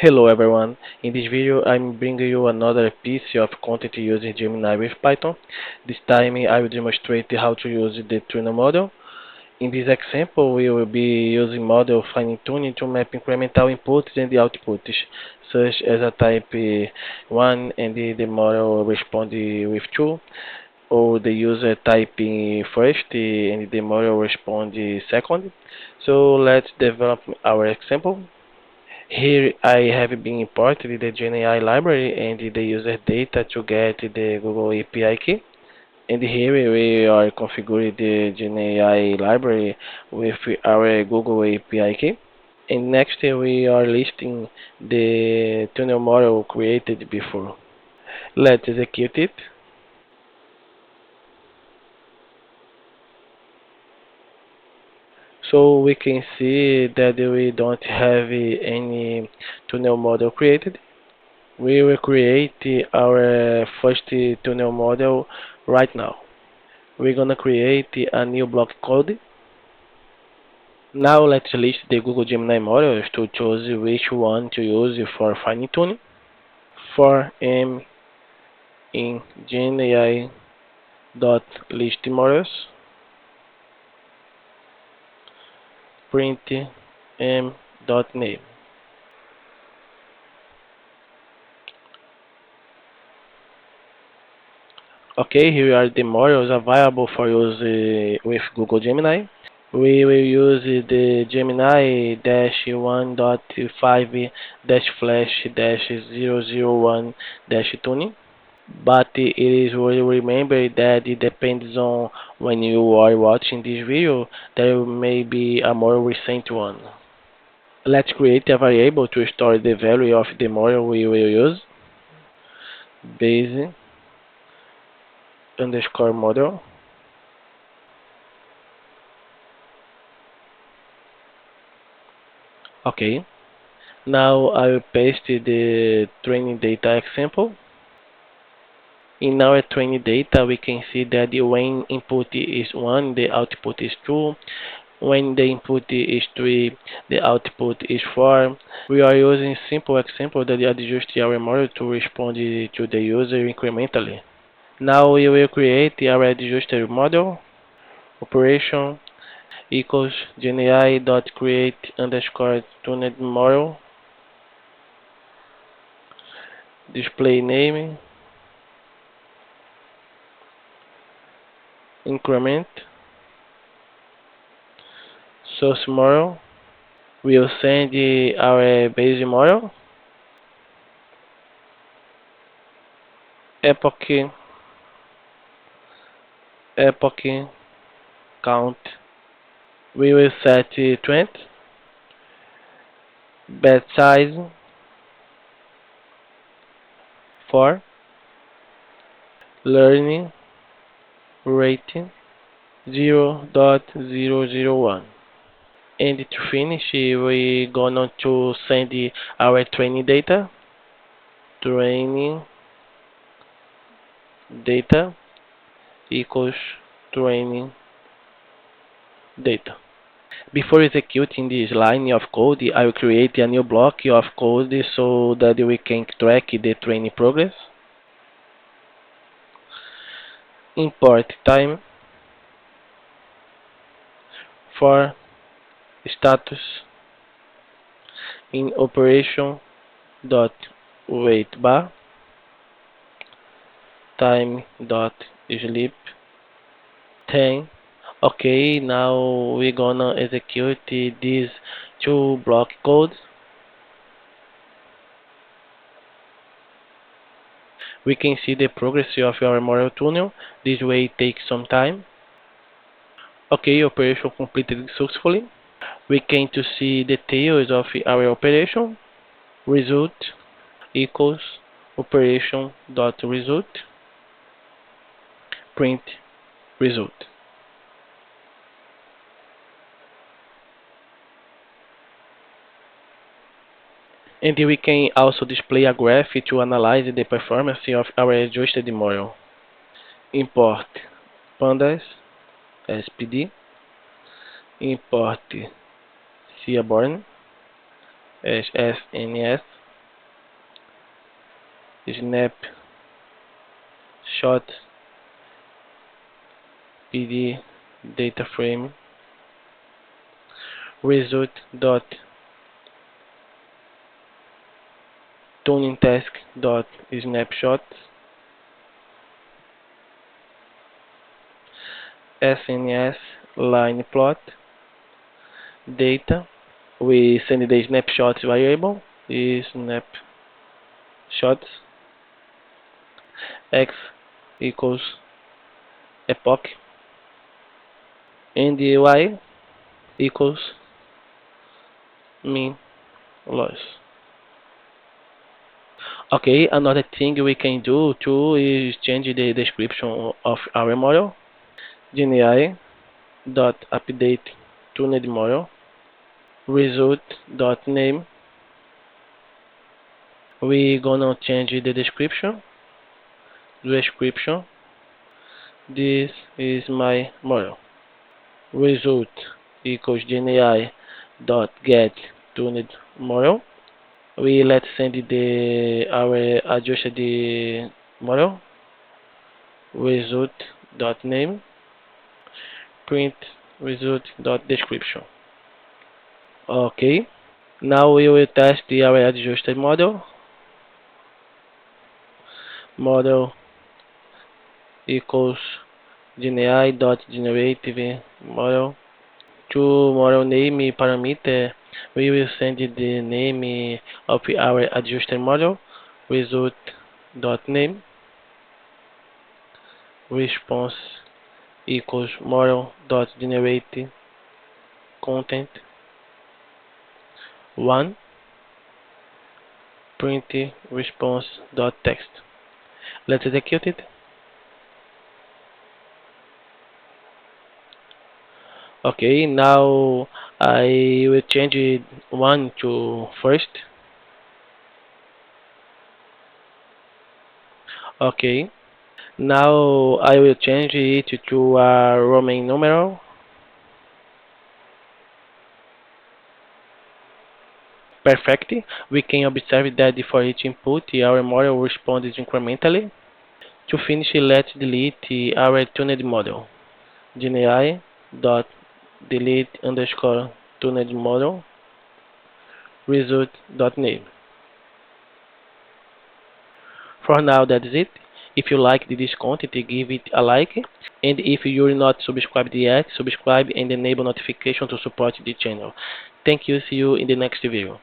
Hello everyone, in this video I'm bringing you another piece of content using Gemini with Python. This time I will demonstrate how to use the trainer model. In this example we will be using model fine-tuning to map incremental inputs and outputs, such as a type 1 and the model respond with 2, or the user typing first and the model respond second. So let's develop our example. Here I have been imported the GenAI library and the user data to get the Google API key. And here we are configuring the GenAI library with our Google API key. And next we are listing the tunnel model created before. Let's execute it. So we can see that we don't have any tunnel model created. We will create our first tunnel model right now. We're gonna create a new block code. Now let's list the Google Gemini models to choose which one to use for fine tuning. For m in GenAI dot list models, print m dot name. Okay, here are the models available for use with Google Gemini. We will use the Gemini dash 1.5 dash flash dash 001 dash tuning. But it is worth remember that it depends on when you are watching this video. There may be a more recent one. Let's create a variable to store the value of the model we will use. Base underscore model. Okay. Now I will paste the training data example. In our training data, we can see that when input is 1, the output is 2. When the input is 3, the output is 4. We are using simple example that adjust our model to respond to the user incrementally. Now we will create our adjusted model. Operation equals GenAI.create underscore tuned model. Display name. Increment. Source model. We'll send our base model. Epoch count. We will set 20. Batch size 4. Learning rating 0.001. And to finish, we gonna to send our training data. Training data equals training data. Before executing this line of code, I will create a new block of code so that we can track the training progress. Import time for status in operation dot wait bar time dot sleep 10. Okay, now we're gonna execute these two block codes. We can see the progress of our model tunnel. This way takes some time. Okay, operation completed successfully. We can to see details of our operation. Result equals operation dot result print result. And we can also display a graph to analyze the performance of our adjusted model. Import pandas SPD. Import Seaborn as SNS. snapshot pd data frame result dot tuning task dot snapshot SNS line plot data. We send the snapshots variable is snapshots x equals epoch and the y equals mean loss. Okay, another thing we can do too is change the description of our model. GNI dot update tuned model result dot name. We gonna change the description. This is my model. Result equals GNI dot get tuned model. We let's send our adjusted the model. Result dot name print result dot description. Okay, now we will test our adjusted model. Model equals GNI dot generative model. To model name parameter, we will send the name of our adjusted model. Result dot name response equals model dot generate content 1 print response dot text. Let's execute it. Okay, now I will change it 1 to first. Okay, now I will change it to a Roman numeral. Perfect. We can observe that for each input, our model responds incrementally. To finish, let's delete our tuned model. GNI dot delete underscore tuned model result dot name. For now, that's it. If you liked this content, give it a like. And if you're not subscribed yet, subscribe and enable notification to support the channel. Thank you. See you in the next video.